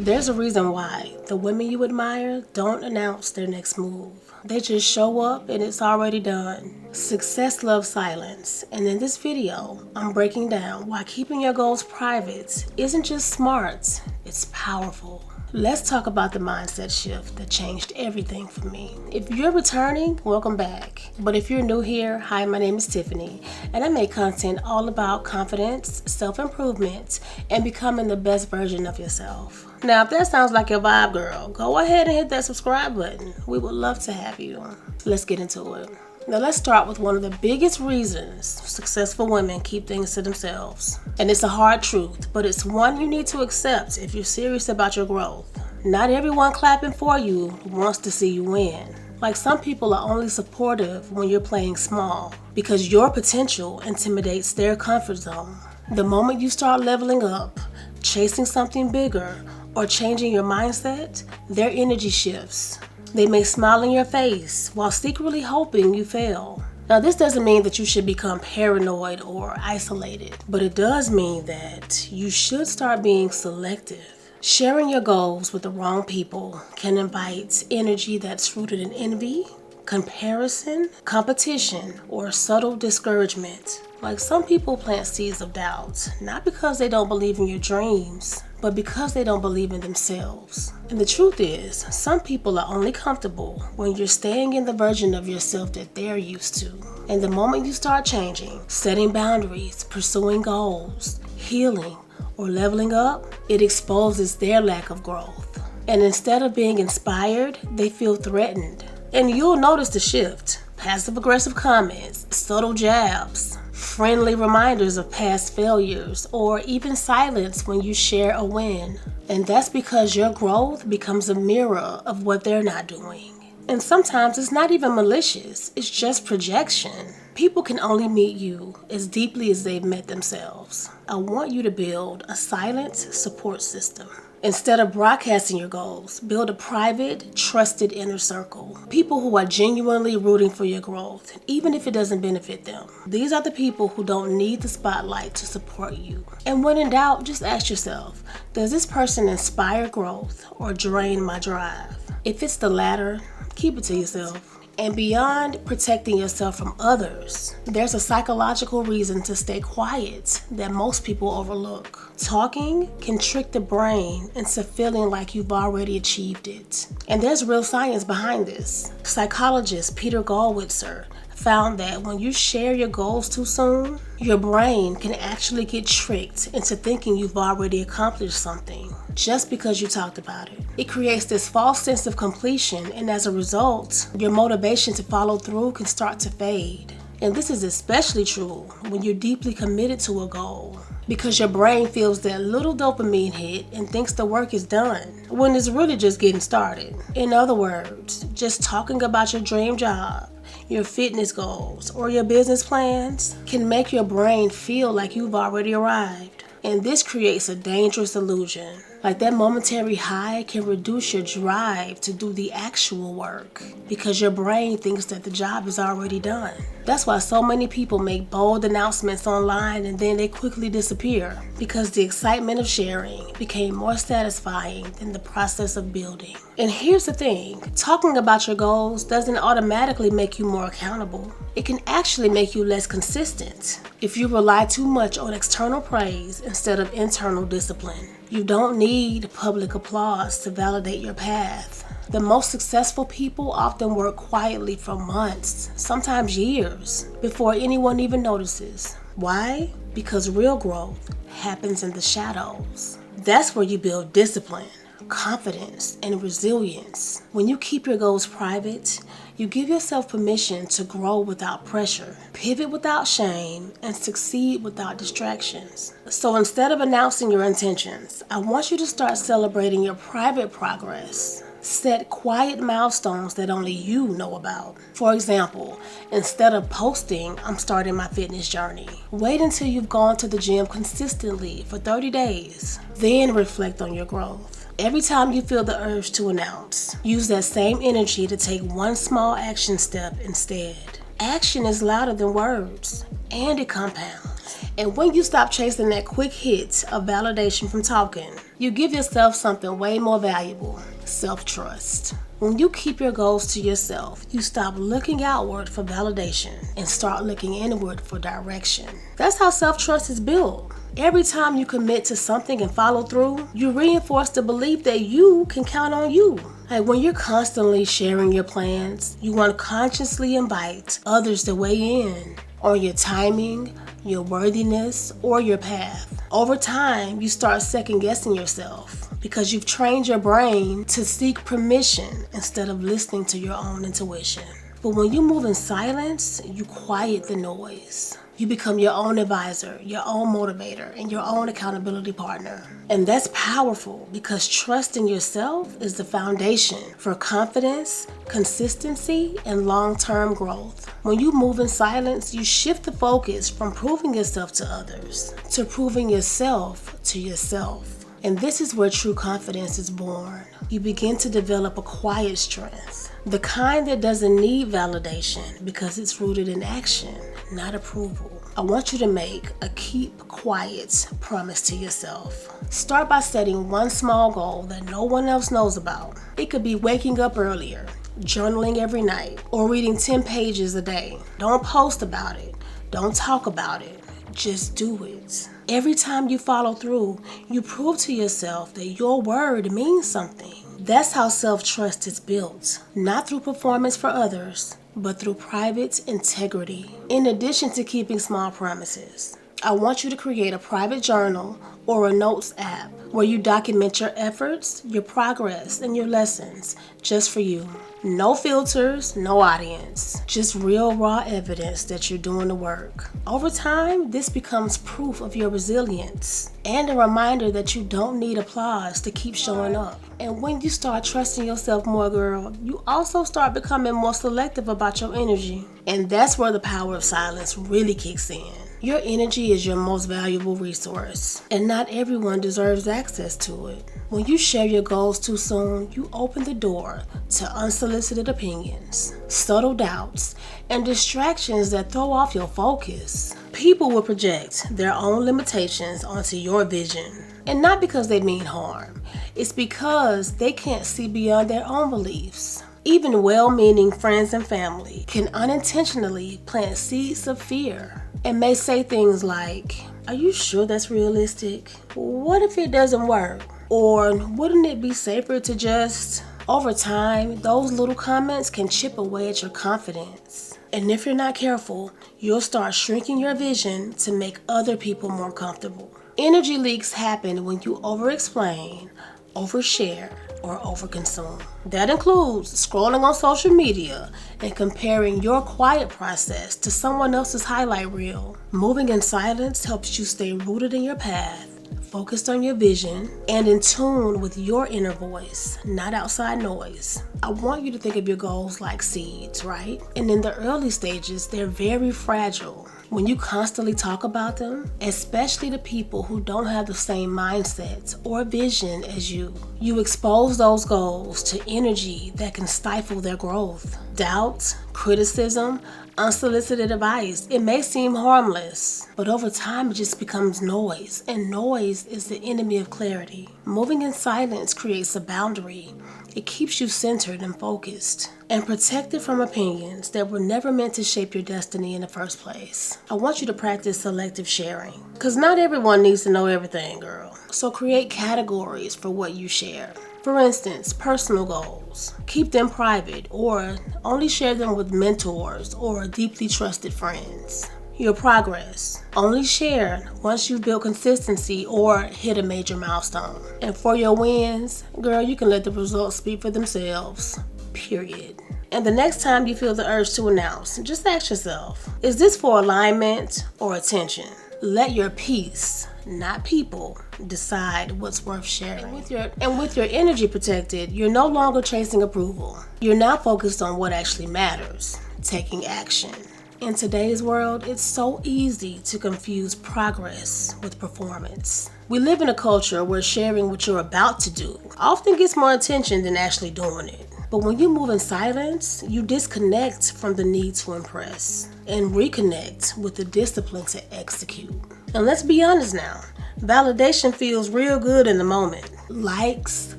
There's a reason why the women you admire don't announce their next move. They just show up and it's already done. Success loves silence, and in this video, I'm breaking down why keeping your goals private isn't just smart, it's powerful. Let's talk about the mindset shift that changed everything for me. If you're returning, welcome back. But if you're new here, hi, my name is Tiffany, and I make content all about confidence, self-improvement, and becoming the best version of yourself. Now, if that sounds like your vibe, girl, go ahead and hit that subscribe button. We would love to have you. Let's get into it. Now let's start with one of the biggest reasons successful women keep things to themselves. And it's a hard truth, but it's one you need to accept if you're serious about your growth. Not everyone clapping for you wants to see you win. Like, some people are only supportive when you're playing small because your potential intimidates their comfort zone. The moment you start leveling up, chasing something bigger, or changing your mindset, their energy shifts. They may smile in your face while secretly hoping you fail. Now, this doesn't mean that you should become paranoid or isolated, but it does mean that you should start being selective. Sharing your goals with the wrong people can invite energy that's rooted in envy, comparison, competition, or subtle discouragement. Like, some people plant seeds of doubt, not because they don't believe in your dreams, but because they don't believe in themselves. And the truth is, some people are only comfortable when you're staying in the version of yourself that they're used to. And the moment you start changing, setting boundaries, pursuing goals, healing, or leveling up, it exposes their lack of growth. And instead of being inspired, they feel threatened. And you'll notice the shift. Passive-aggressive comments, subtle jabs, friendly reminders of past failures, or even silence when you share a win. And that's because your growth becomes a mirror of what they're not doing. And sometimes it's not even malicious, it's just projection. People can only meet you as deeply as they've met themselves. I want you to build a silent support system. Instead of broadcasting your goals, build a private, trusted inner circle. People who are genuinely rooting for your growth, even if it doesn't benefit them. These are the people who don't need the spotlight to support you. And when in doubt, just ask yourself, does this person inspire growth or drain my drive? If it's the latter, keep it to yourself. And beyond protecting yourself from others, there's a psychological reason to stay quiet that most people overlook. Talking can trick the brain into feeling like you've already achieved it. And there's real science behind this. Psychologist Peter Goldwitzer found that when you share your goals too soon, your brain can actually get tricked into thinking you've already accomplished something just because you talked about it. It creates this false sense of completion, and as a result, your motivation to follow through can start to fade. And this is especially true when you're deeply committed to a goal, because your brain feels that little dopamine hit and thinks the work is done, when it's really just getting started. In other words, just talking about your dream job, your fitness goals, or your business plans can make your brain feel like you've already arrived. And this creates a dangerous illusion. Like, that momentary high can reduce your drive to do the actual work because your brain thinks that the job is already done. That's why so many people make bold announcements online and then they quickly disappear, because the excitement of sharing became more satisfying than the process of building. And here's the thing, talking about your goals doesn't automatically make you more accountable. It can actually make you less consistent if you rely too much on external praise instead of internal discipline. You don't need public applause to validate your path. The most successful people often work quietly for months, sometimes years, before anyone even notices. Why? Because real growth happens in the shadows. That's where you build discipline, confidence, and resilience. When you keep your goals private, you give yourself permission to grow without pressure, pivot without shame, and succeed without distractions. So instead of announcing your intentions, I want you to start celebrating your private progress. Set quiet milestones that only you know about. For example, instead of posting, "I'm starting my fitness journey," wait until you've gone to the gym consistently for 30 days. Then reflect on your growth. Every time you feel the urge to announce, use that same energy to take one small action step instead. Action is louder than words, and it compounds. And when you stop chasing that quick hit of validation from talking, you give yourself something way more valuable: self-trust. When you keep your goals to yourself, you stop looking outward for validation and start looking inward for direction. That's how self-trust is built. Every time you commit to something and follow through, you reinforce the belief that you can count on you. Like when you're constantly sharing your plans, you unconsciously invite others to weigh in on your timing, your worthiness, or your path. Over time, you start second-guessing yourself because you've trained your brain to seek permission instead of listening to your own intuition. But when you move in silence, you quiet the noise. You become your own advisor, your own motivator, and your own accountability partner. And that's powerful because trust in yourself is the foundation for confidence, consistency, and long-term growth. When you move in silence, you shift the focus from proving yourself to others to proving yourself to yourself. And this is where true confidence is born. You begin to develop a quiet strength, the kind that doesn't need validation because it's rooted in action, not approval. I want you to make a keep quiet promise to yourself. Start by setting one small goal that no one else knows about. It could be waking up earlier, journaling every night, or reading 10 pages a day. Don't post about it. Don't talk about it. Just do it. Every time you follow through, you prove to yourself that your word means something. That's how self-trust is built, not through performance for others, but through private integrity. In addition to keeping small promises, I want you to create a private journal or a notes app where you document your efforts, your progress, and your lessons just for you. No filters, no audience, just real raw evidence that you're doing the work. Over time, this becomes proof of your resilience and a reminder that you don't need applause to keep showing up. And when you start trusting yourself more, girl, you also start becoming more selective about your energy. And that's where the power of silence really kicks in. Your energy is your most valuable resource, and not everyone deserves access to it. When you share your goals too soon, you open the door to unsolicited opinions, subtle doubts, and distractions that throw off your focus. People will project their own limitations onto your vision, and not because they mean harm. It's because they can't see beyond their own beliefs. Even well-meaning friends and family can unintentionally plant seeds of fear and may say things like, "Are you sure that's realistic? What if it doesn't work? Or wouldn't it be safer to just..." Over time, those little comments can chip away at your confidence. And if you're not careful, you'll start shrinking your vision to make other people more comfortable. Energy leaks happen when you over-explain, overshare, or overconsume. That includes scrolling on social media and comparing your quiet process to someone else's highlight reel. Moving in silence helps you stay rooted in your path, focused on your vision, and in tune with your inner voice, not outside noise. I want you to think of your goals like seeds, right? And in the early stages, they're very fragile. When you constantly talk about them, especially to people who don't have the same mindset or vision as you expose those goals to energy that can stifle their growth. Doubt, criticism, unsolicited advice. It may seem harmless, but over time it just becomes noise, and noise is the enemy of clarity. Moving in silence creates a boundary. It keeps you centered and focused and protected from opinions that were never meant to shape your destiny in the first place. I want you to practice selective sharing, because not everyone needs to know everything, girl. So create categories for what you share. For instance, personal goals. Keep them private or only share them with mentors or deeply trusted friends. Your progress. Only share once you've built consistency or hit a major milestone. And for your wins, girl, you can let the results speak for themselves. Period. And the next time you feel the urge to announce, just ask yourself, is this for alignment or attention? Let your peace, not people, decide what's worth sharing. And with your energy protected, you're no longer chasing approval. You're now focused on what actually matters, taking action. In today's world, it's so easy to confuse progress with performance. We live in a culture where sharing what you're about to do often gets more attention than actually doing it. But when you move in silence, you disconnect from the need to impress and reconnect with the discipline to execute. And let's be honest now, validation feels real good in the moment. Likes,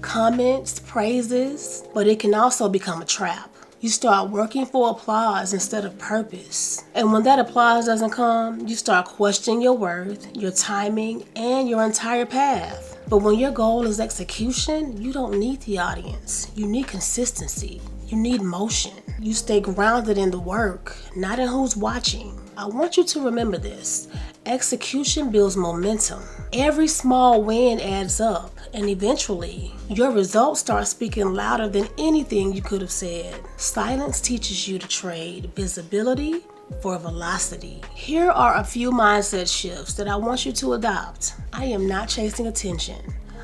comments, praises, but it can also become a trap. You start working for applause instead of purpose. And when that applause doesn't come, you start questioning your worth, your timing, and your entire path. But when your goal is execution, you don't need the audience. You need consistency. You need motion. You stay grounded in the work, not in who's watching. I want you to remember this. Execution builds momentum. Every small win adds up, and eventually, your results start speaking louder than anything you could have said. Silence teaches you to trade visibility for velocity. Here are a few mindset shifts that I want you to adopt. I am not chasing attention.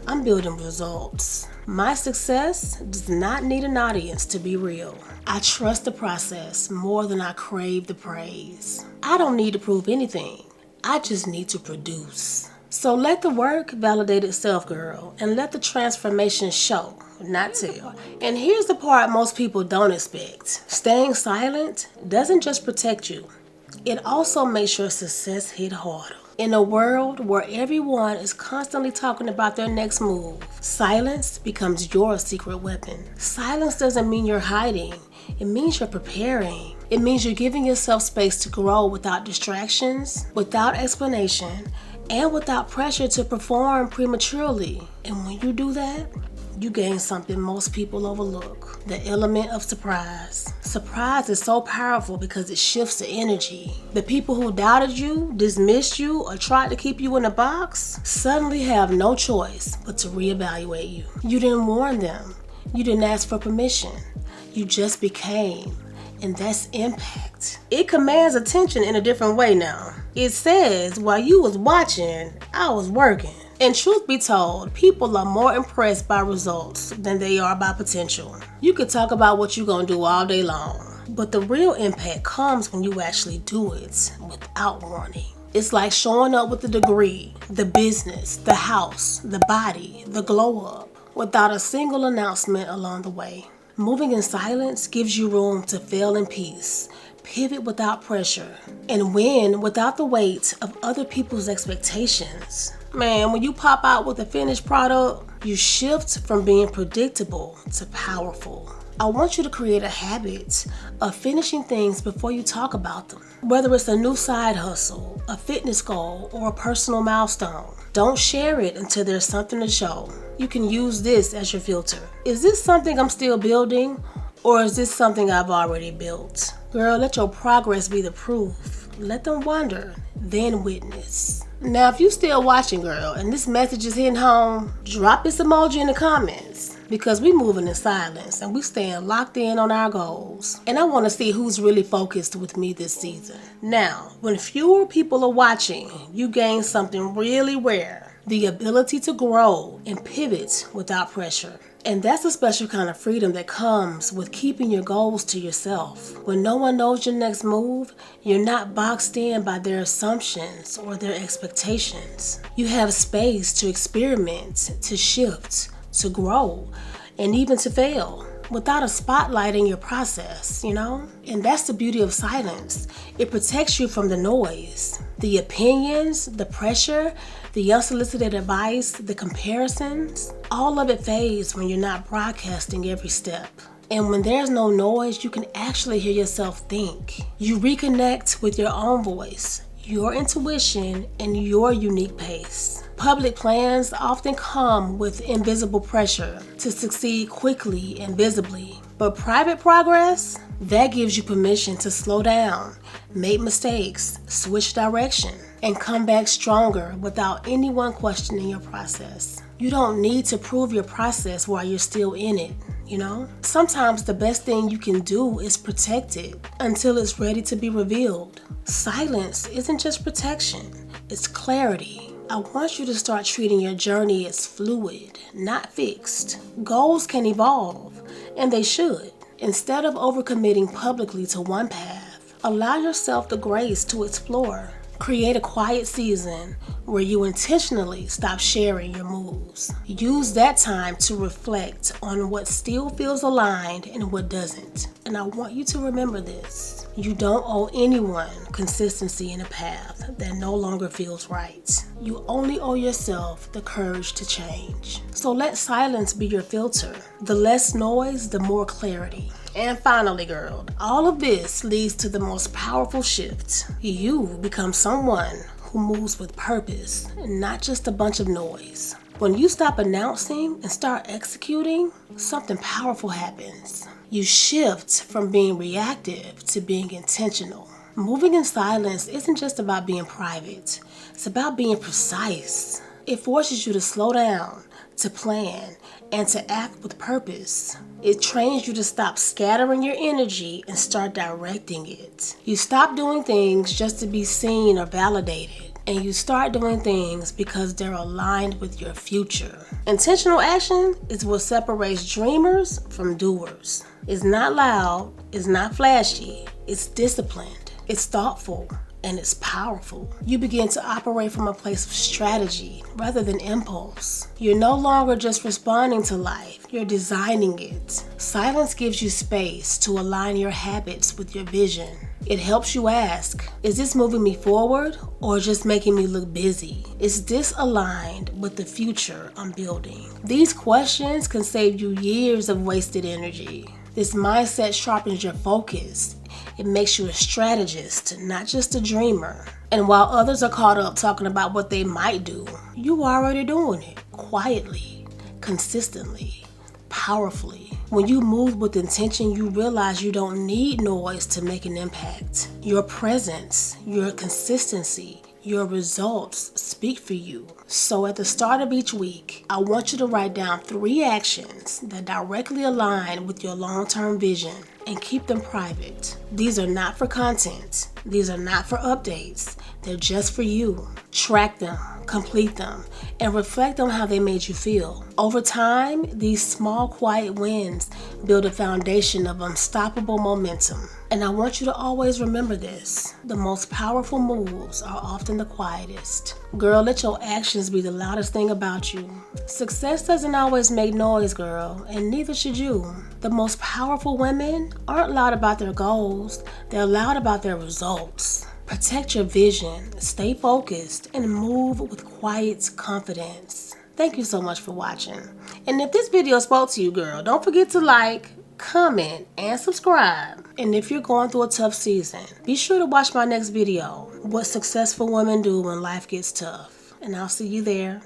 I'm building results. My success does not need an audience to be real. I trust the process more than I crave the praise. I don't need to prove anything. I just need to produce. So let the work validate itself, girl, and let the transformation show, not tell. And here's the part most people don't expect. Staying silent doesn't just protect you. It also makes your success hit harder. In a world where everyone is constantly talking about their next move, silence becomes your secret weapon. Silence doesn't mean you're hiding. It means you're preparing. It means you're giving yourself space to grow without distractions, without explanation, and without pressure to perform prematurely. And when you do that, you gain something most people overlook, the element of surprise. Surprise is so powerful because it shifts the energy. The people who doubted you, dismissed you, or tried to keep you in a box suddenly have no choice but to reevaluate you. You didn't warn them. You didn't ask for permission. You just became. And that's impact. It commands attention in a different way now. It says, while you was watching, I was working. And truth be told, people are more impressed by results than they are by potential. You could talk about what you're gonna do all day long, but the real impact comes when you actually do it without warning. It's like showing up with the degree, the business, the house, the body, the glow up, without a single announcement along the way. Moving in silence gives you room to fail in peace, pivot without pressure, and win without the weight of other people's expectations. Man, when you pop out with a finished product, you shift from being predictable to powerful. I want you to create a habit of finishing things before you talk about them. Whether it's a new side hustle, a fitness goal, or a personal milestone, don't share it until there's something to show. You can use this as your filter. Is this something I'm still building, or is this something I've already built? Girl, let your progress be the proof. Let them wonder, then witness. Now, if you still watching, girl, and this message is hitting home, drop this emoji in the comments, because we moving in silence and we staying locked in on our goals. And I want to see who's really focused with me this season. Now, when fewer people are watching, you gain something really rare. The ability to grow and pivot without pressure. And that's a special kind of freedom that comes with keeping your goals to yourself. When no one knows your next move, you're not boxed in by their assumptions or their expectations. You have space to experiment, to shift, to grow, and even to fail without a spotlight in your process, you know? And that's the beauty of silence. It protects you from the noise, the opinions, the pressure, the unsolicited advice, the comparisons. All of it fades when you're not broadcasting every step. And when there's no noise, you can actually hear yourself think. You reconnect with your own voice, your intuition, and your unique pace. Public plans often come with invisible pressure to succeed quickly and visibly. But private progress, that gives you permission to slow down, make mistakes, switch direction, and come back stronger without anyone questioning your process. You don't need to prove your process while you're still in it, you know? Sometimes the best thing you can do is protect it until it's ready to be revealed. Silence isn't just protection, it's clarity. I want you to start treating your journey as fluid, not fixed. Goals can evolve, and they should. Instead of overcommitting publicly to one path, allow yourself the grace to explore, Create a quiet season where you intentionally stop sharing your moves. Use that time to reflect on what still feels aligned and what doesn't. And I want you to remember this. You don't owe anyone consistency in a path that no longer feels right. You only owe yourself the courage to change. So let silence be your filter. The less noise, the more clarity. And finally, girl, all of this leads to the most powerful shift. You become someone who moves with purpose and not just a bunch of noise. When you stop announcing and start executing, something powerful happens. You shift from being reactive to being intentional. Moving in silence isn't just about being private. It's about being precise. It forces you to slow down, to plan, and to act with purpose. It trains you to stop scattering your energy and start directing it. You stop doing things just to be seen or validated, and you start doing things because they're aligned with your future. Intentional action is what separates dreamers from doers. It's not loud, it's not flashy, it's disciplined, it's thoughtful, and it's powerful. You begin to operate from a place of strategy rather than impulse. You're no longer just responding to life, you're designing it. Silence gives you space to align your habits with your vision. It helps you ask, is this moving me forward or just making me look busy? Is this aligned with the future I'm building? These questions can save you years of wasted energy. This mindset sharpens your focus. It makes you a strategist, not just a dreamer. And while others are caught up talking about what they might do, you are already doing it quietly, consistently, powerfully. When you move with intention, you realize you don't need noise to make an impact. Your presence, your consistency, your results speak for you. So at the start of each week, I want you to write down 3 actions that directly align with your long-term vision and keep them private. These are not for content. These are not for updates. They're just for you. Track them, complete them, and reflect on how they made you feel. Over time, these small, quiet wins build a foundation of unstoppable momentum. And I want you to always remember this. The most powerful moves are often the quietest. Girl, let your actions be the loudest thing about you. Success doesn't always make noise, girl, and neither should you. The most powerful women aren't loud about their goals. They're loud about their results. Protect your vision, stay focused, and move with quiet confidence. Thank you so much for watching. And if this video spoke to you, girl, don't forget to like, comment, and subscribe. And if you're going through a tough season, be sure to watch my next video, What Successful Women Do When Life Gets Tough. And I'll see you there.